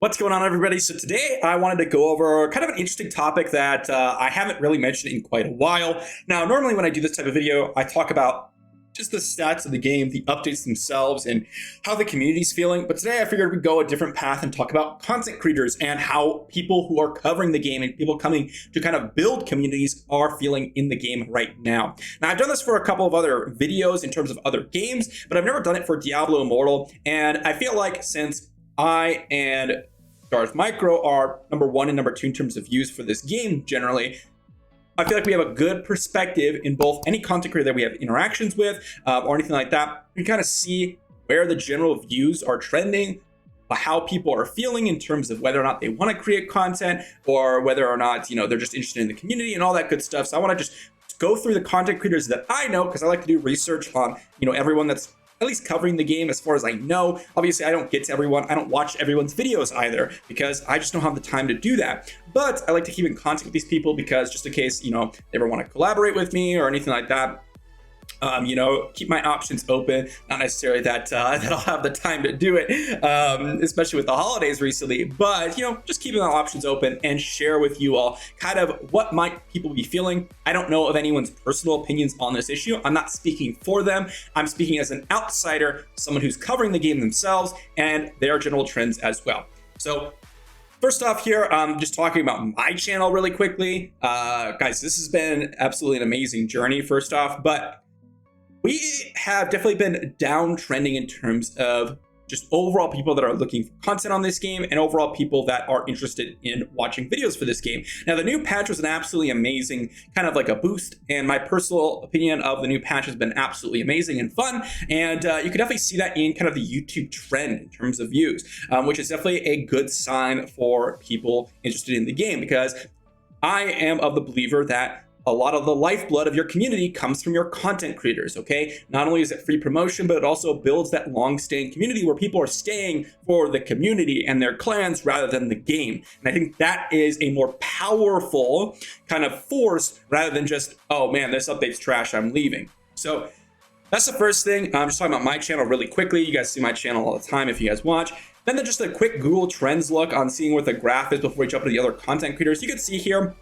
What's going on, everybody? So today I wanted to go over kind of an interesting topic that I haven't really mentioned in quite a while. Now, normally when I do this type of video, I talk about just the stats of the game, the updates themselves, and how the community's feeling. But today I figured we'd go a different path and talk about content creators and how people who are covering the game and people coming to kind of build communities are feeling in the game right now. Now, I've done this for a couple of other videos in terms of other games, but I've never done it for Diablo Immortal. And I feel like since I and Darth Micro are number one and number two in terms of views for this game generally, I feel like we have a good perspective in both any content creator that we have interactions with or anything like that. We can kind of see where the general views are trending, how people are feeling in terms of whether or not they want to create content or whether or not, they're just interested in the community and all that good stuff. So I want to just go through the content creators that I know, because I like to do research on, everyone that's at least covering the game as far as I know. Obviously, I don't get to everyone. I don't watch everyone's videos either because I just don't have the time to do that. But I like to keep in contact with these people because just in case, they ever want to collaborate with me or anything like that, keep my options open. Not necessarily that I'll have the time to do it, especially with the holidays recently, but, just keeping the options open and share with you all kind of what might people be feeling. I don't know of anyone's personal opinions on this issue. I'm not speaking for them. I'm speaking as an outsider, someone who's covering the game themselves and their general trends as well. So first off here, just talking about my channel really quickly. Guys, this has been absolutely an amazing journey, first off, but we have definitely been downtrending in terms of just overall people that are looking for content on this game and overall people that are interested in watching videos for this game. Now, the new patch was an absolutely amazing kind of like a boost, and my personal opinion of the new patch has been absolutely amazing and fun. And you can definitely see that in kind of the YouTube trend in terms of views, which is definitely a good sign for people interested in the game, because I am of the believer that a lot of the lifeblood of your community comes from your content creators, okay? Not only is it free promotion, but it also builds that long-staying community where people are staying for the community and their clans rather than the game. And I think that is a more powerful kind of force rather than just, oh man, this update's trash, I'm leaving. So that's the first thing. I'm just talking about my channel really quickly. You guys see my channel all the time if you guys watch. Then just a quick Google Trends look on seeing what the graph is before we jump into the other content creators. You can see here,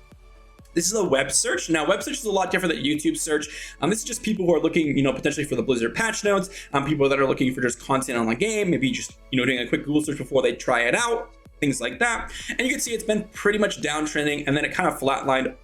this is a web search. Now, web search is a lot different than YouTube search. This is just people who are looking, potentially for the Blizzard patch notes, people that are looking for just content on the game, maybe just, doing a quick Google search before they try it out, things like that. And you can see it's been pretty much downtrending, and then it kind of flatlined, a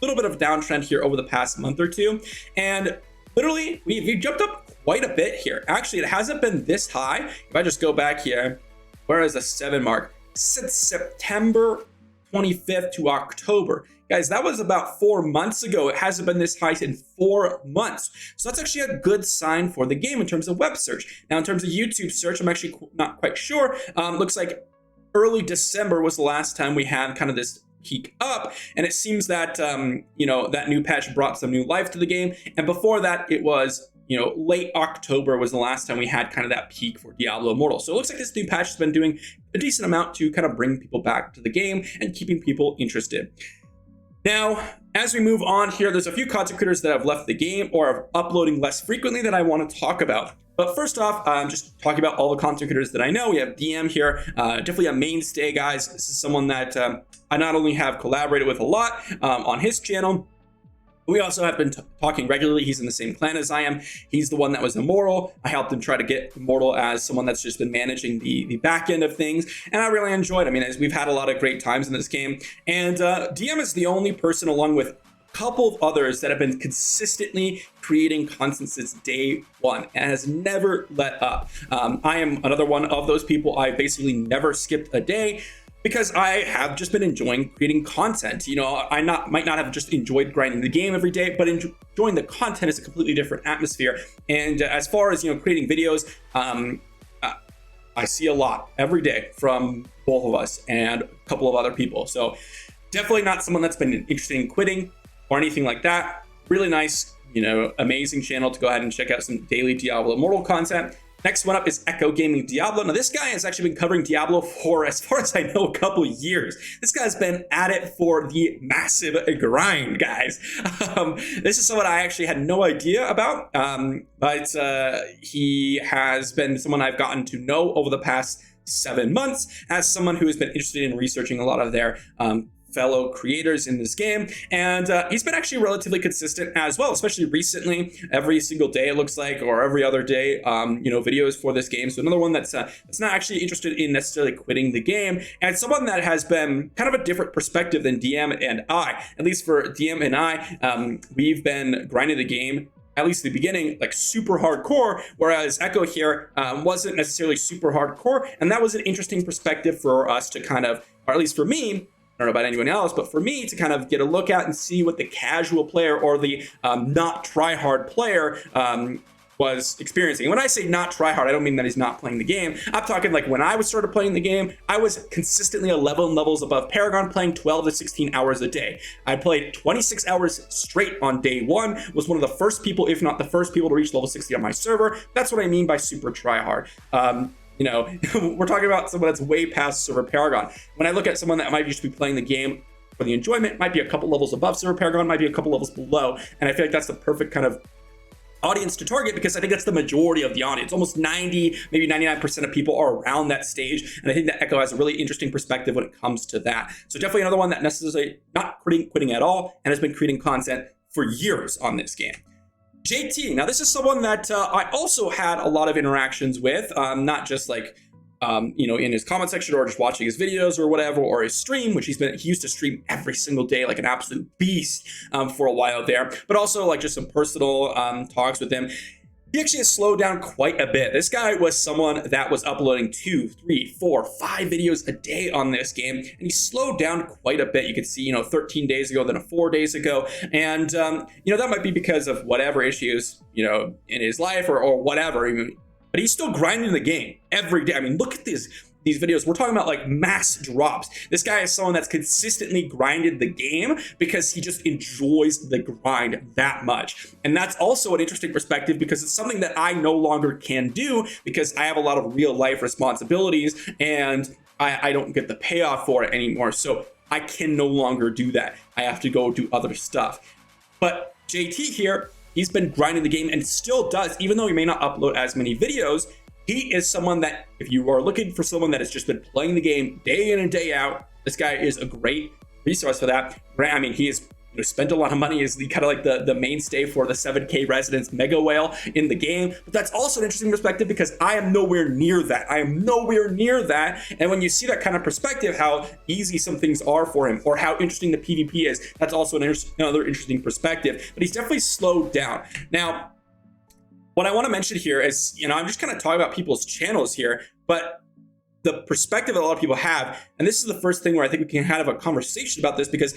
little bit of downtrend here over the past month or two. And literally, we've jumped up quite a bit here. Actually, it hasn't been this high. If I just go back here, where is the 7 mark? Since September 25th to October. Guys, that was about 4 months ago. It hasn't been this high in 4 months. So that's actually a good sign for the game in terms of web search. Now, in terms of YouTube search, I'm actually not quite sure. Looks like early December was the last time we had kind of this peak up. And it seems that, that new patch brought some new life to the game. And before that, it was late October was the last time we had kind of that peak for Diablo Immortal. So it looks like this new patch has been doing a decent amount to kind of bring people back to the game and keeping people interested. Now, as we move on here, there's a few content creators that have left the game or are uploading less frequently that I want to talk about. But first off, I'm just talking about all the content creators that I know. We have DM here, definitely a mainstay, guys. This is someone that I not only have collaborated with a lot on his channel, we also have been talking regularly. He's in the same clan as I am. He's the one that was Immortal. I helped him try to get Immortal as someone that's just been managing the back end of things. And I really enjoyed it. I mean, we've had a lot of great times in this game. And DM is the only person, along with a couple of others, that have been consistently creating content since day one and has never let up. I am another one of those people. I basically never skipped a day, because I have just been enjoying creating content. I might not have just enjoyed grinding the game every day, but enjoying the content is a completely different atmosphere. And as far as creating videos, I see a lot every day from both of us and a couple of other people. So definitely not someone that's been interested in quitting or anything like that. Really nice, amazing channel to go ahead and check out some daily Diablo Immortal content. Next one up is Echo Gaming Diablo. Now, this guy has actually been covering Diablo for, as far as I know, a couple years. This guy's been at it for the massive grind, guys. This is someone I actually had no idea about, but he has been someone I've gotten to know over the past 7 months as someone who has been interested in researching a lot of their fellow creators in this game, and he's been actually relatively consistent as well, especially recently. Every single day it looks like, or every other day, videos for this game. So another one that's not actually interested in necessarily quitting the game, and someone that has been kind of a different perspective than DM and I. At least for DM and I, we've been grinding the game, at least at the beginning, like super hardcore, whereas Echo here wasn't necessarily super hardcore, and that was an interesting perspective for us to kind of, or at least for me, I don't know about anyone else, but for me to kind of get a look at and see what the casual player or the not try-hard player was experiencing. And when I say not try-hard, I don't mean that he's not playing the game. I'm talking like when I started playing the game, I was consistently 11 levels above Paragon, playing 12 to 16 hours a day. I played 26 hours straight on day one, was one of the first people, if not the first people, to reach level 60 on my server. That's what I mean by super try-hard. We're talking about someone that's way past Server Paragon. When I look at someone that might just be playing the game for the enjoyment, might be a couple levels above Server Paragon, might be a couple levels below, and I feel like that's the perfect kind of audience to target, because I think that's the majority of the audience. Almost 90, maybe 99% of people are around that stage, and I think that Echo has a really interesting perspective when it comes to that. So definitely another one that necessarily not quitting at all, and has been creating content for years on this game. JT, now this is someone that I also had a lot of interactions with, not just like, in his comment section or just watching his videos or whatever, or his stream, which he used to stream every single day like an absolute beast for a while there, but also like just some personal talks with him. He actually has slowed down quite a bit. This guy was someone that was uploading 2, 3, 4, 5 videos a day on this game, and he slowed down quite a bit. You could see, 13 days ago, then 4 days ago, and that might be because of whatever issues, in his life or whatever. But he's still grinding the game every day. I mean, look at these videos. We're talking about like mass drops. This guy is someone that's consistently grinded the game because he just enjoys the grind that much. And that's also an interesting perspective, because it's something that I no longer can do because I have a lot of real life responsibilities and I don't get the payoff for it anymore. So I can no longer do that. I have to go do other stuff. But JT here, he's been grinding the game and still does, even though he may not upload as many videos. He is someone that, if you are looking for someone that has just been playing the game day in and day out, this guy is a great resource for that. I mean, he has spent a lot of money, is kind of like the mainstay for the 7K residence mega whale in the game. But that's also an interesting perspective, because I am nowhere near that. I am nowhere near that. And when you see that kind of perspective, how easy some things are for him, or how interesting the PvP is, that's also another interesting perspective. But he's definitely slowed down. Now, what I want to mention here is, I'm just kind of talking about people's channels here, but the perspective that a lot of people have, and this is the first thing where I think we can have a conversation about this, because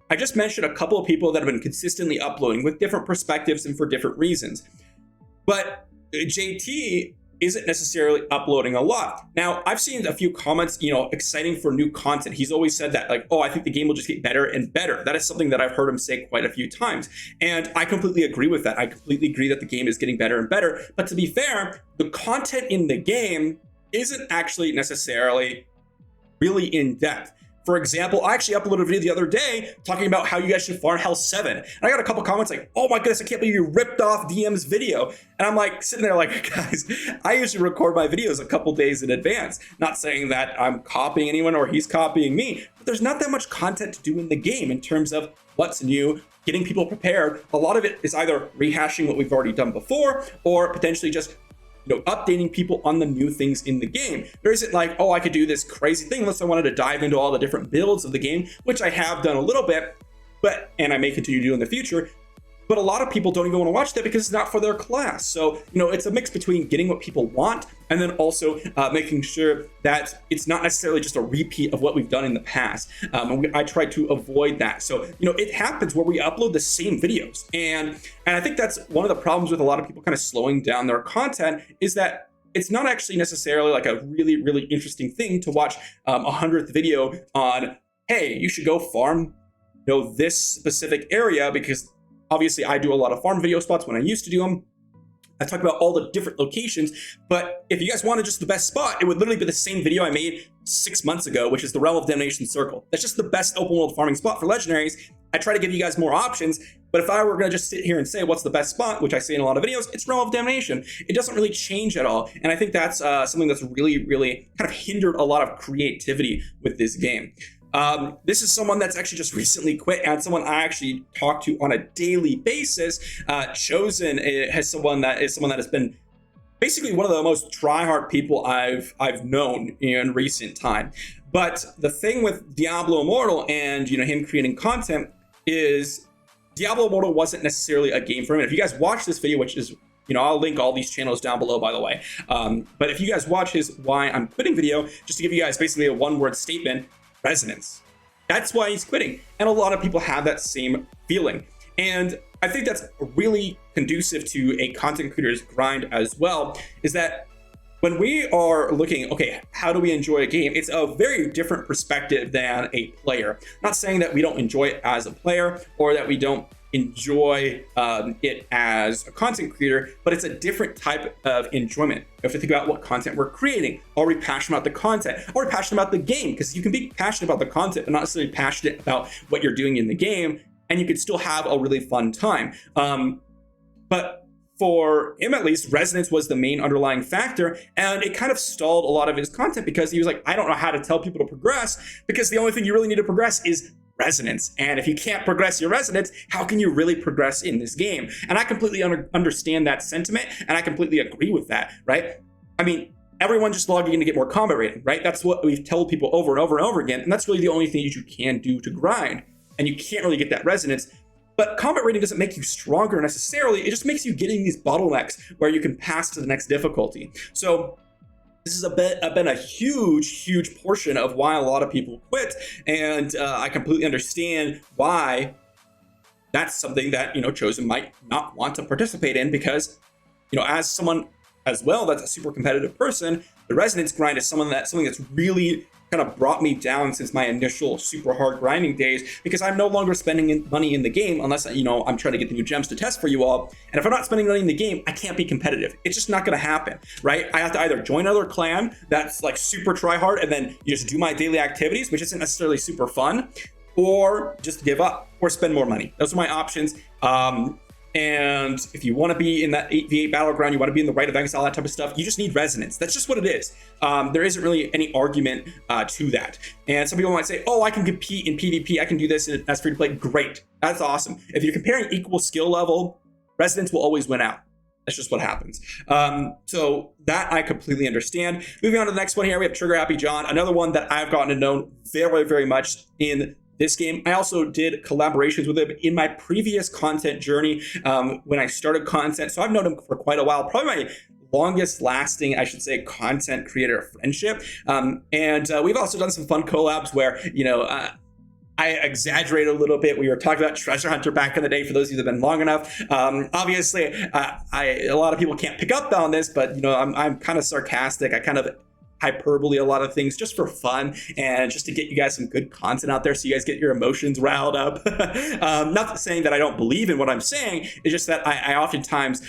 I just mentioned a couple of people that have been consistently uploading with different perspectives and for different reasons. But JT isn't necessarily uploading a lot. Now, I've seen a few comments, exciting for new content. He's always said that, like, oh, I think the game will just get better and better. That is something that I've heard him say quite a few times. And I completely agree with that. I completely agree that the game is getting better and better. But to be fair, the content in the game isn't actually necessarily really in depth. For example, I actually uploaded a video the other day talking about how you guys should farm Health 7. And I got a couple comments like, oh my goodness, I can't believe you ripped off DM's video. And I'm like, sitting there like, guys, I usually record my videos a couple days in advance. Not saying that I'm copying anyone or he's copying me, but there's not that much content to do in the game in terms of what's new, getting people prepared. A lot of it is either rehashing what we've already done before, or potentially just updating people on the new things in the game. There isn't like, oh, I could do this crazy thing unless I wanted to dive into all the different builds of the game, which I have done a little bit, and I may continue to do in the future. But a lot of people don't even want to watch that because it's not for their class. So, it's a mix between getting what people want and then also making sure that it's not necessarily just a repeat of what we've done in the past. I try to avoid that. So, it happens where we upload the same videos. And I think that's one of the problems with a lot of people kind of slowing down their content, is that it's not actually necessarily like a really, really interesting thing to watch a 100th video on, hey, you should go farm, this specific area, because obviously, I do a lot of farm video spots when I used to do them. I talk about all the different locations, but if you guys wanted just the best spot, it would literally be the same video I made 6 months ago, which is the Realm of Damnation Circle. That's just the best open world farming spot for legendaries. I try to give you guys more options, But if I were going to just sit here and say what's the best spot, which I say in a lot of videos, it's Realm of Damnation. It doesn't really change at all. And I think that's something that's really, really kind of hindered a lot of creativity with this game. This is someone that's actually just recently quit, and someone I actually talk to on a daily basis. Chosen has someone that has been basically one of the most try-hard people I've known in recent time. But the thing with Diablo Immortal and him creating content is Diablo Immortal wasn't necessarily a game for him. And if you guys watch this video, which is I'll link all these channels down below, by the way. But if you guys watch his Why I'm Quitting video, just to give you guys basically a one-word statement, resonance. That's why he's quitting. And a lot of people have that same feeling. And I think that's really conducive to a content creator's grind as well, is that when we are looking, okay, how do we enjoy a game? It's a very different perspective than a player. Not saying that we don't enjoy it as a player or that we don't enjoy it as a content creator, but it's a different type of enjoyment. If we think about what content we're creating, are we passionate about the content? Are we passionate about the game? Because you can be passionate about the content, but not necessarily passionate about what you're doing in the game, and you could still have a really fun time. But for him, at least, resonance was the main underlying factor, and it kind of stalled a lot of his content because he was like, I don't know how to tell people to progress, because the only thing you really need to progress is resonance. And if you can't progress your resonance, how can you really progress in this game? And I completely understand that sentiment, and I completely agree with that, right? I mean, everyone just logging in to get more combat rating, right? That's what we've told people over and over and over again, and that's really the only thing you can do to grind, and you can't really get that resonance. But combat rating doesn't make you stronger necessarily, it just makes you getting these bottlenecks where you can pass to the next difficulty. So this has been a huge portion of why a lot of people quit, and I completely understand why that's something that Chosen might not want to participate in, because as someone as well that's a super competitive person, the resonance grind is something that's really kind of brought me down since my initial super hard grinding days, because I'm no longer spending money in the game unless I'm trying to get the new gems to test for you all. And if I'm not spending money in the game, I can't be competitive. It's just not going to happen, right? I have to either join another clan that's like super try hard and then just do my daily activities, which isn't necessarily super fun, or just give up or spend more money. Those are my options. And if you want to be in that 8v8 battleground, you want to be in the Rite of Exile, that type of stuff, you just need resonance. That's just what it is. There isn't really any argument to that. And some people might say, oh, I can compete in PvP, I can do this as free to play. Great, that's awesome. If you're comparing equal skill level, resonance will always win out. That's just what happens. So that I completely understand. Moving on to the next one here, we have Trigger Happy John, another one that I've gotten to know very much in this game. I also did collaborations with him in my previous content journey when I started content. So I've known him for quite a while, probably my longest lasting, I should say, content creator friendship. And we've also done some fun collabs where, I exaggerate a little bit. We were talking about Treasure Hunter back in the day, for those of you that have been long enough. Obviously, a lot of people can't pick up on this, but I'm kind of sarcastic. I kind of hyperbole a lot of things just for fun and just to get you guys some good content out there so you guys get your emotions riled up. Not saying that I don't believe in what I'm saying, it's just that I oftentimes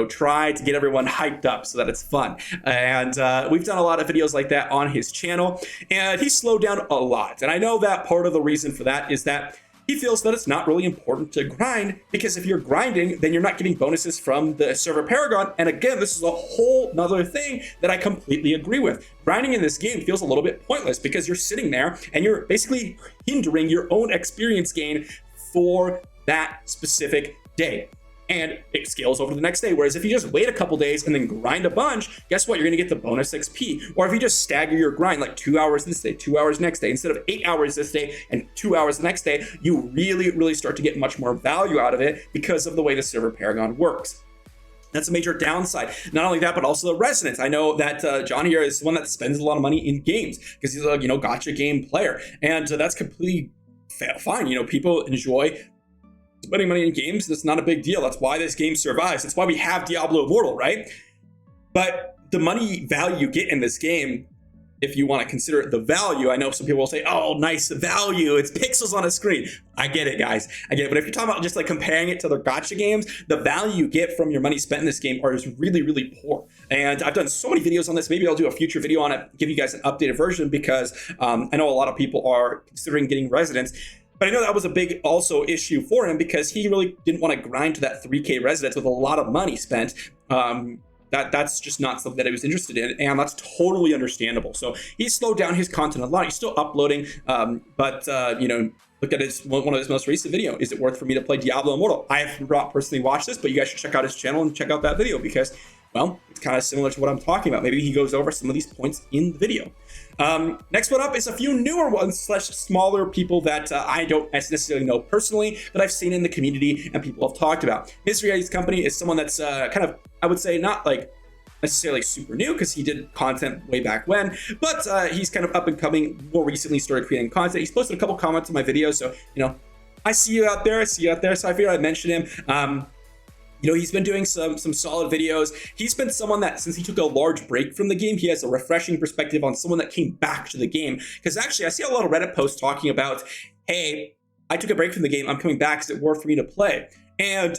try to get everyone hyped up so that it's fun. And we've done a lot of videos like that on his channel, and he's slowed down a lot. And I know that part of the reason for that is that he feels that it's not really important to grind, because if you're grinding, then you're not getting bonuses from the server Paragon. And again, this is a whole nother thing that I completely agree with. Grinding in this game feels a little bit pointless because you're sitting there and you're basically hindering your own experience gain for that specific day. And it scales over to the next day. Whereas if you just wait a couple days and then grind a bunch, guess what? You're gonna get the bonus XP. Or if you just stagger your grind, like 2 hours this day, 2 hours next day, instead of 8 hours this day and 2 hours the next day, you really start to get much more value out of it because of the way the server Paragon works. That's a major downside. Not only that, but also the resonance. I know that John here is one that spends a lot of money in games because he's a gotcha game player. And that's completely fine. People enjoy spending money in games. That's not a big deal. That's why this game survives. That's why we have Diablo Immortal, right? But the money value you get in this game, if you want to consider it the value, I know some people will say, oh, nice value, it's pixels on a screen. I get it, guys. I get it. But if you're talking about just like comparing it to the gacha games, the value you get from your money spent in this game is really poor. And I've done so many videos on this. Maybe I'll do a future video on it, give you guys an updated version, because I know a lot of people are considering getting resonance. But I know that was a big also issue for him because he really didn't want to grind to that 3K residence with a lot of money spent. That's just not something that I was interested in, and that's totally understandable. So he slowed down his content a lot. He's still uploading, but you know, look at one of his most recent video. Is it worth for me to play Diablo Immortal? I have not personally watched this, but you guys should check out his channel and check out that video because, well, it's kind of similar to what I'm talking about. Maybe he goes over some of these points in the video. Next one up is a few newer ones / smaller people that I don't necessarily know personally, but I've seen in the community and people have talked about. Misery's company is someone that's kind of, I would say, not like necessarily super new because he did content way back when, but he's kind of up and coming. More recently started creating content. He's posted a couple comments on my videos, so you know, I see you out there. So I figured I'd mention him. You know, he's been doing some solid videos. He's been someone that, since he took a large break from the game, he has a refreshing perspective on someone that came back to the game. Because actually, I see a lot of Reddit posts talking about, hey, I took a break from the game, I'm coming back, is it worth for me to play? And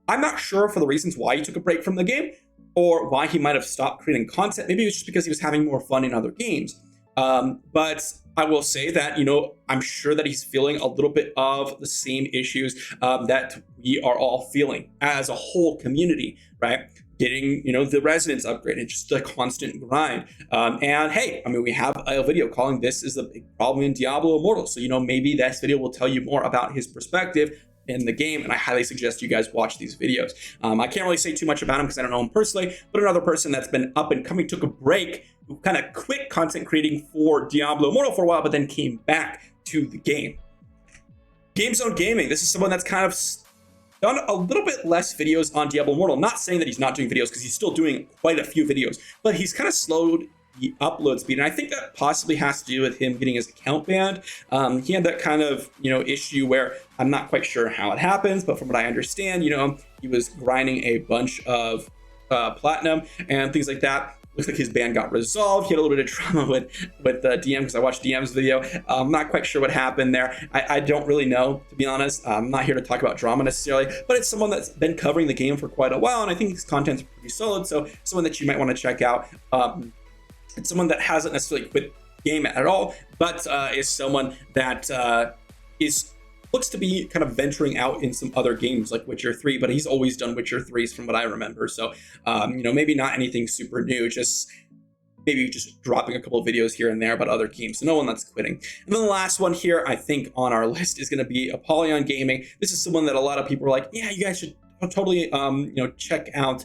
I'm not sure for the reasons why he took a break from the game, or why he might have stopped creating content. Maybe it was just because he was having more fun in other games. But I will say that, you know, I'm sure that he's feeling a little bit of the same issues that we are all feeling as a whole community, right? Getting, you know, the residence upgraded, just a constant grind. And hey, I mean, we have a video calling this is a big problem in Diablo Immortal. So, you know, maybe this video will tell you more about his perspective in the game, and I highly suggest you guys watch these videos. I can't really say too much about him because I don't know him personally, but another person that's been up and coming, took a break, who kind of quit content creating for Diablo Immortal for a while, but then came back to the game. Game Zone Gaming, this is someone that's kind of done a little bit less videos on Diablo Immortal. Not saying that he's not doing videos, because he's still doing quite a few videos, but he's kind of slowed the upload speed, and I think that possibly has to do with him getting his account banned. He had that kind of, you know, issue where I'm not quite sure how it happens, but from what I understand, you know, he was grinding a bunch of platinum and things like that. Looks like his ban got resolved. He had a little bit of drama with DM, because I watched DM's video. I'm not quite sure what happened there. I don't really know, to be honest. I'm not here to talk about drama necessarily, but it's someone that's been covering the game for quite a while, and I think his content's pretty solid, so someone that you might want to check out. It's someone that hasn't necessarily quit game at all, but is someone that looks to be kind of venturing out in some other games like Witcher 3, but he's always done Witcher 3s from what I remember. So, you know, maybe not anything super new, just maybe just dropping a couple of videos here and there about other games. So no one that's quitting. And then the last one here, I think on our list is going to be Apollyon Gaming. This is someone that a lot of people are like, yeah, you guys should totally, you know, check out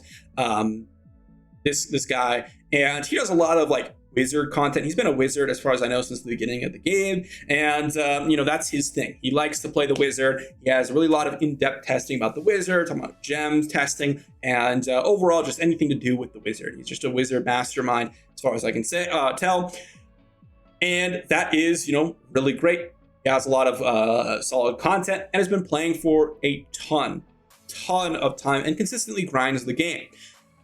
this guy. And he does a lot of like wizard content. He's been a wizard as far as I know since the beginning of the game, and you know, that's his thing. He likes to play the wizard. He has a really lot of in-depth testing about the wizard, talking about gems testing, and overall just anything to do with the wizard. He's just a wizard mastermind as far as I can say tell, and that is, you know, really great. He has a lot of solid content and has been playing for a ton of time and consistently grinds the game.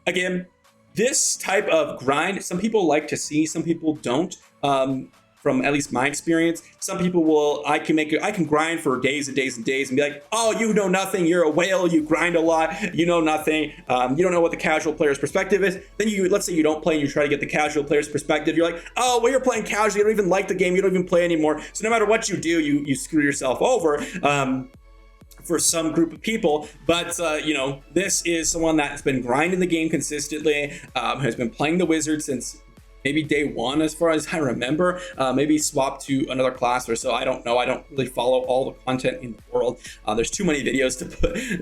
Again, this type of grind, some people like to see, some people don't. From at least my experience, some people will, I can grind for days and days and days and be like, oh, you know nothing, you're a whale, you grind a lot, you know nothing, you don't know what the casual player's perspective is. Then you, let's say you don't play and you try to get the casual player's perspective, you're like, oh, well, you're playing casual, you don't even like the game, you don't even play anymore. So no matter what you do, you screw yourself over. For some group of people, but you know, this is someone that's been grinding the game consistently, has been playing the wizard since maybe day one, as far as I remember. Maybe swapped to another class or so. I don't know. I don't really follow all the content in the world. There's too many videos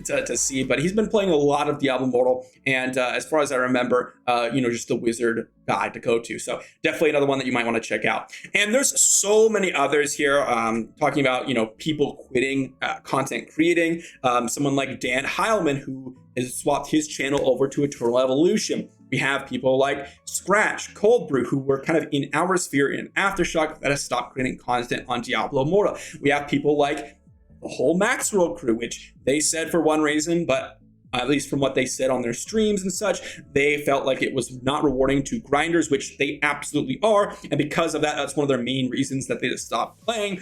to see, but he's been playing a lot of Diablo Immortal, and as far as I remember, you know, just the wizard guide to go to. So definitely another one that you might want to check out. And there's so many others here, talking about, you know, people quitting content creating. Someone like Dan Heilman, who has swapped his channel over to Eternal Evolution. We have people like Scratch, Cold Brew, who were kind of in our sphere in Aftershock that has stopped creating content on Diablo Immortal. We have people like the whole Maxwell crew, which they said for one reason, but at least from what they said on their streams and such, they felt like it was not rewarding to grinders, which they absolutely are. And because of that, that's one of their main reasons that they just stopped playing.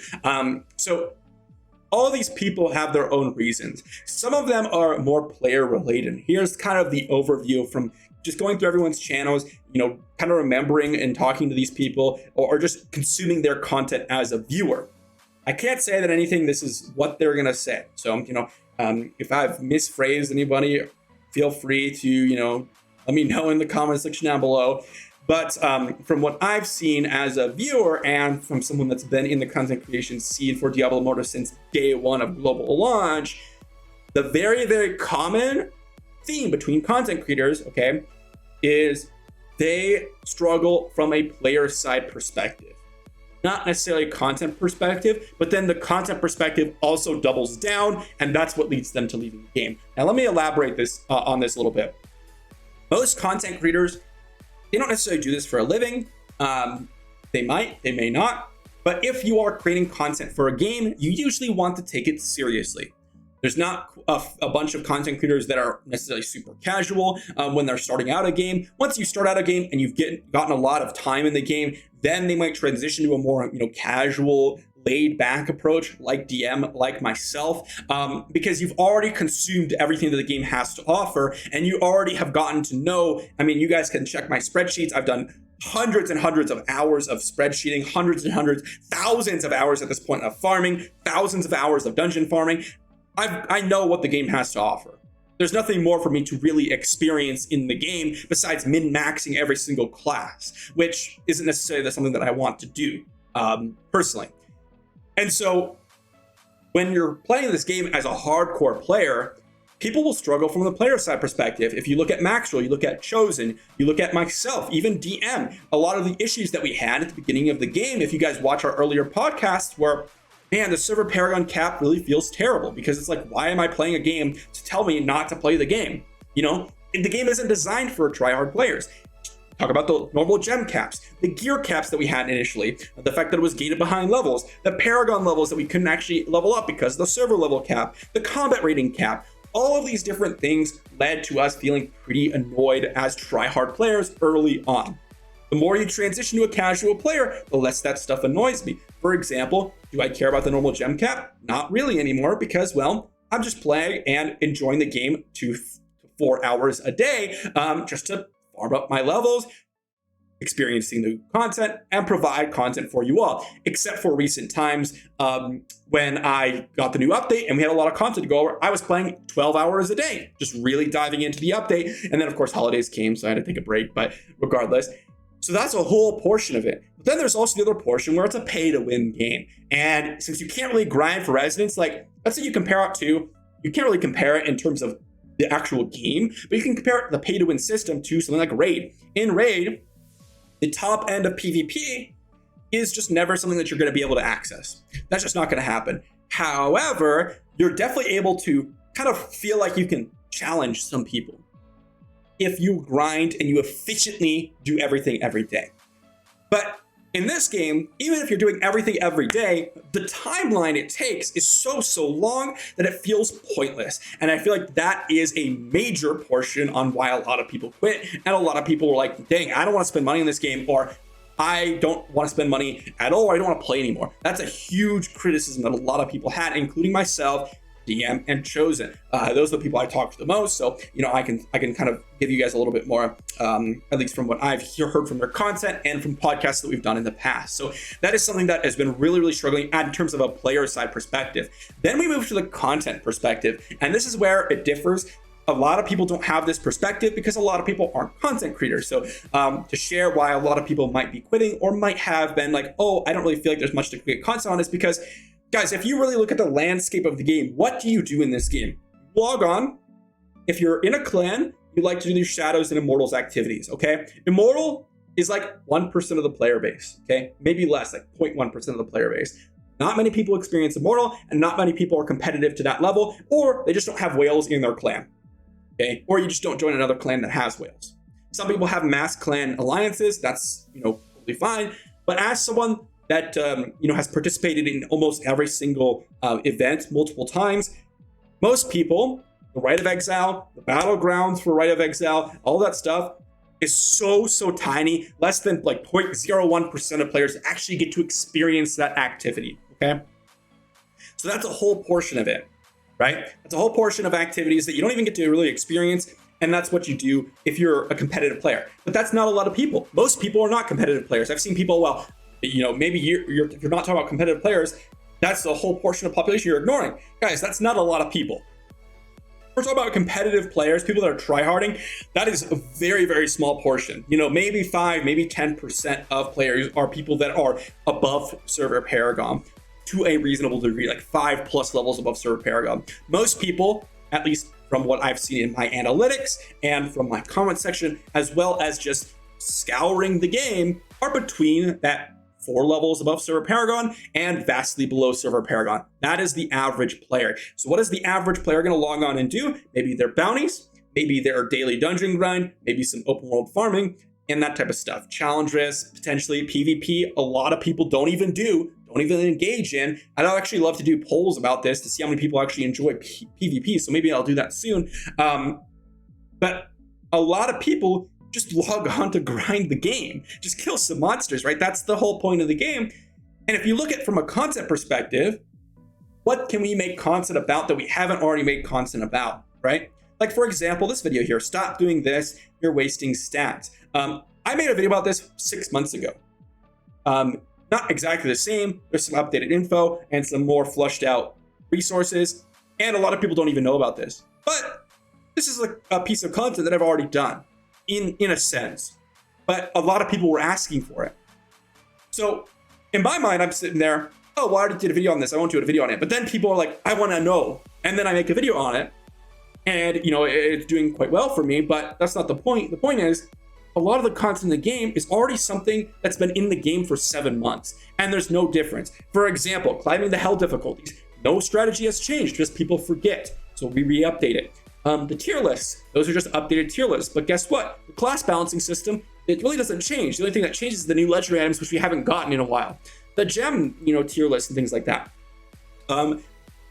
So all these people have their own reasons. Some of them are more player related. Here's kind of the overview from just going through everyone's channels, you know, kind of remembering and talking to these people, or just consuming their content as a viewer. I can't say that anything, this is what they're going to say. So, if I've misphrased anybody, feel free to, let me know in the comment section down below. But from what I've seen as a viewer and from someone that's been in the content creation scene for Diablo Immortal since day one of global launch, the very, very common theme between content creators, okay, is they struggle from a player side perspective. Not necessarily a content perspective, but then the content perspective also doubles down, and that's what leads them to leaving the game. Now, let me elaborate on this a little bit. Most content creators, they don't necessarily do this for a living. They might, they may not. But if you are creating content for a game, you usually want to take it seriously. There's not a bunch of content creators that are necessarily super casual when they're starting out a game. Once you start out a game and you've gotten a lot of time in the game, then they might transition to a more casual, laid back approach like DM, like myself, because you've already consumed everything that the game has to offer, and you already have gotten to know. I mean, you guys can check my spreadsheets. I've done hundreds and hundreds of hours of spreadsheeting, hundreds and hundreds, thousands of hours at this point of farming, thousands of hours of dungeon farming. I know what the game has to offer. There's nothing more for me to really experience in the game besides min-maxing every single class, which isn't necessarily something that I want to do personally. And so when you're playing this game as a hardcore player, people will struggle from the player side perspective. If you look at Maxwell, you look at Chosen, you look at myself, even DM, a lot of the issues that we had at the beginning of the game, if you guys watch our earlier podcasts, were, man, the server Paragon cap really feels terrible, because it's like, why am I playing a game to tell me not to play the game? The game isn't designed for tryhard players. Talk about the normal gem caps, the gear caps that we had initially, the fact that it was gated behind levels, the Paragon levels that we couldn't actually level up because of the server level cap, the combat rating cap. All of these different things led to us feeling pretty annoyed as tryhard players early on. The more you transition to a casual player, the less that stuff annoys me. For example, do I care about the normal gem cap? Not really anymore, because, well, I'm just playing and enjoying the game 2 to 4 hours a day just to farm up my levels, experiencing new content, and provide content for you all. Except for recent times when I got the new update and we had a lot of content to go over, I was playing 12 hours a day, just really diving into the update. And then, of course, holidays came, so I had to take a break. But regardless, so that's a whole portion of it. But then there's also the other portion where it's a pay-to-win game. And since you can't really grind for residents, like, let's say you compare it to, you can't really compare it in terms of the actual game, but you can compare the pay-to-win system to something like Raid. In Raid, the top end of PvP is just never something that you're going to be able to access. That's just not going to happen. However, you're definitely able to kind of feel like you can challenge some people if you grind and you efficiently do everything every day. But in this game, even if you're doing everything every day, the timeline it takes is so long that it feels pointless. And I feel like that is a major portion on why a lot of people quit. And a lot of people were like, dang, I don't want to spend money in this game, or I don't want to spend money at all, or I don't want to play anymore. That's a huge criticism that a lot of people had, including myself, DM, and Chosen. Those are the people I talk to the most. So, I can kind of give you guys a little bit more, at least from what I've heard from their content and from podcasts that we've done in the past. So that is something that has been really struggling in terms of a player side perspective. Then we move to the content perspective, and this is where it differs. A lot of people don't have this perspective because a lot of people aren't content creators. So to share why a lot of people might be quitting or might have been like, oh, I don't really feel like there's much to create content on, is because, guys, if you really look at the landscape of the game, what do you do in this game? Log on. If you're in a clan, you like to do these Shadows and Immortals activities, okay? Immortal is like 1% of the player base, okay? Maybe less, like 0.1% of the player base. Not many people experience Immortal, and not many people are competitive to that level, or they just don't have whales in their clan, okay? Or you just don't join another clan that has whales. Some people have mass clan alliances. That's, totally fine. But as someone that has participated in almost every single event multiple times, most people, the Rite of Exile, the battlegrounds for Rite of Exile, all that stuff is so tiny. Less than like 0.01% of players actually get to experience that activity, okay? So that's a whole portion of it, right? That's a whole portion of activities that you don't even get to really experience, and that's what you do if you're a competitive player. But that's not a lot of people. Most people are not competitive players. I've seen people, well, maybe if you're not talking about competitive players, That's the whole portion of the population you're ignoring. Guys, that's not a lot of people. We're talking about competitive players, people that are tryharding. That is a very, very small portion. You know, maybe 5, maybe 10% of players are people that are above server paragon to a reasonable degree, like 5+ levels above server paragon. Most people, at least from what I've seen in my analytics and from my comment section, as well as just scouring the game, are between that 4 levels above server paragon and vastly below server paragon. That is the average player. So what is the average player going to log on and do? Maybe their bounties, maybe their daily dungeon grind, maybe some open world farming, and that type of stuff. Challenge risk, potentially PvP. A lot of people don't even engage in. I'd actually love to do polls about this to see how many people actually enjoy PvP. So maybe I'll do that soon. But a lot of people just log on to grind the game, just kill some monsters, right? That's the whole point of the game. And if you look at it from a content perspective, what can we make content about that we haven't already made content about, right? Like, for example, this video here, stop doing this, you're wasting stats. I made a video about this 6 months ago. Not exactly the same. There's some updated info and some more flushed out resources. And a lot of people don't even know about this. But this is a piece of content that I've already done. In a sense, but a lot of people were asking for it. So in my mind, I'm sitting there, oh, well, I already did a video on this, I won't do a video on it. But then people are like, I want to know, and then I make a video on it, and you know, it's doing quite well for me. But that's not the point. The point is, a lot of the content in the game is already something that's been in the game for 7 months, and there's no difference. For example, climbing the hell difficulties, no strategy has changed, just people forget, so we re-update it. The tier lists, those are just updated tier lists. But guess what? The class balancing system, it really doesn't change. The only thing that changes is the new legendary items, which we haven't gotten in a while. The gem, tier lists and things like that.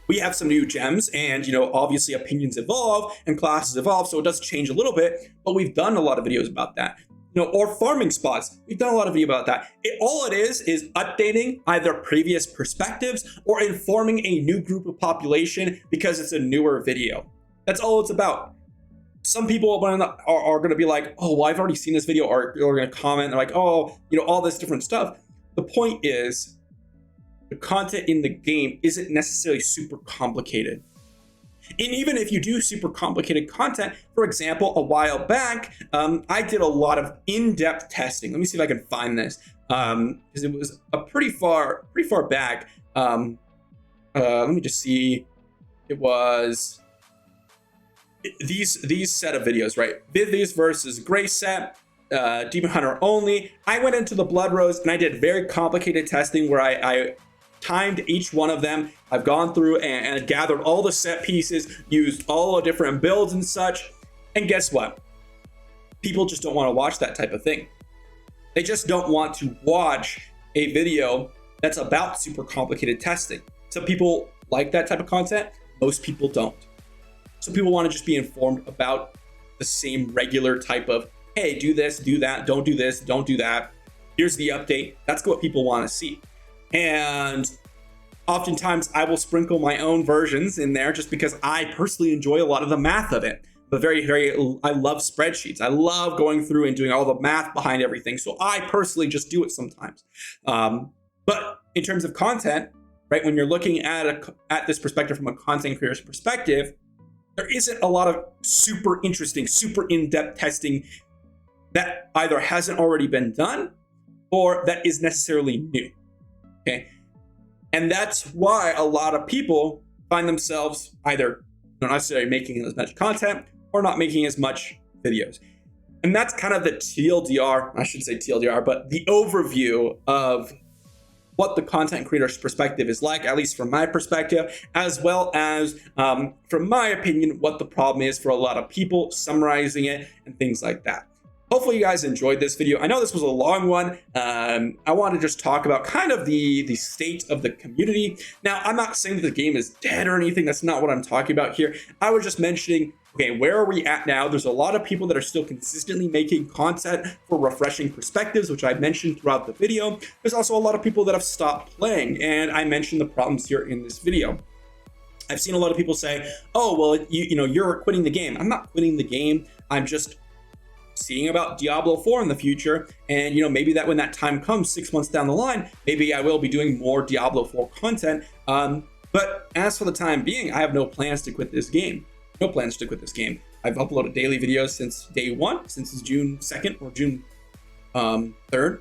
We have some new gems, and obviously opinions evolve and classes evolve, so it does change a little bit. But we've done a lot of videos about that. Or farming spots. We've done a lot of video about that. All it is updating either previous perspectives or informing a new group of population because it's a newer video. That's all it's about. Some people are going to be like, oh, well, I've already seen this video, or they're going to comment. They're like, oh, all this different stuff. The point is, the content in the game isn't necessarily super complicated. And even if you do super complicated content, for example, a while back, I did a lot of in-depth testing. Let me see if I can find this, because it was a pretty far back. Let me just see. It was these set of videos, right? Vivies versus Gray set, Demon Hunter only. I went into the Blood Rose and I did very complicated testing where I timed each one of them. I've gone through and gathered all the set pieces, used all the different builds and such. And guess what? People just don't want to watch that type of thing. They just don't want to watch a video that's about super complicated testing. Some people like that type of content. Most people don't. So people want to just be informed about the same regular type of, hey, do this, do that, don't do this, don't do that. Here's the update. That's what people want to see. And oftentimes I will sprinkle my own versions in there just because I personally enjoy a lot of the math of it. But I love spreadsheets. I love going through and doing all the math behind everything. So I personally just do it sometimes. But in terms of content, right, when you're looking at this perspective from a content creator's perspective, there isn't a lot of super interesting, super in-depth testing that either hasn't already been done or that is necessarily new, okay? And that's why a lot of people find themselves either not necessarily making as much content or not making as much videos. And that's kind of the TLDR, I shouldn't say TLDR, but the overview of what the content creator's perspective is like, at least from my perspective, as well as, from my opinion, what the problem is for a lot of people, summarizing it and things like that. Hopefully you guys enjoyed this video. I know this was a long one. I want to just talk about kind of the state of the community. Now, I'm not saying that the game is dead or anything. That's not what I'm talking about here. I was just mentioning, okay, where are we at now? There's a lot of people that are still consistently making content for refreshing perspectives, which I mentioned throughout the video. There's also a lot of people that have stopped playing, and I mentioned the problems here in this video. I've seen a lot of people say, oh, well, you're quitting the game. I'm not quitting the game. I'm just seeing about Diablo 4 in the future. And, maybe that when that time comes 6 months down the line, maybe I will be doing more Diablo 4 content. But as for the time being, I have no plans to quit this game. No plans to quit this game. I've uploaded daily videos since day one, since June 2nd or June 3rd.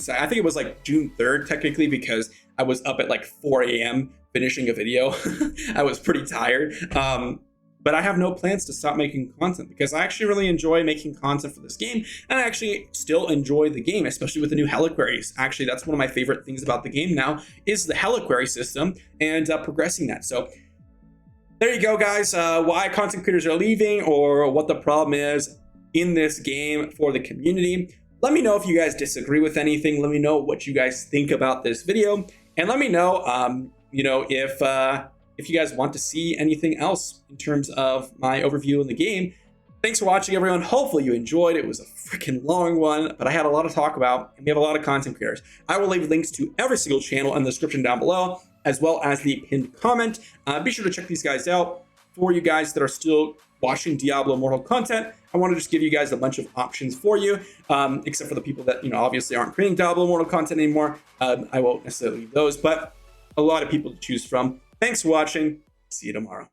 I think it was like June 3rd technically, because I was up at like 4 a.m. finishing a video. I was pretty tired. But I have no plans to stop making content because I actually really enjoy making content for this game, and I actually still enjoy the game, especially with the new Heliquaries. Actually, that's one of my favorite things about the game now is the Heliquary system and progressing that. So there you go, guys. Why content creators are leaving, or what the problem is in this game for the community. Let me know if you guys disagree with anything. Let me know what you guys think about this video, and let me know, if you guys want to see anything else in terms of my overview in the game. Thanks for watching, everyone. Hopefully you enjoyed. It was a freaking long one, but I had a lot to talk about, and we have a lot of content creators. I will leave links to every single channel in the description down below, as well as the pinned comment. Be sure to check these guys out. For you guys that are still watching Diablo Immortal content, I want to just give you guys a bunch of options for you, except for the people that, obviously aren't creating Diablo Immortal content anymore. I won't necessarily leave those, but a lot of people to choose from. Thanks for watching. See you tomorrow.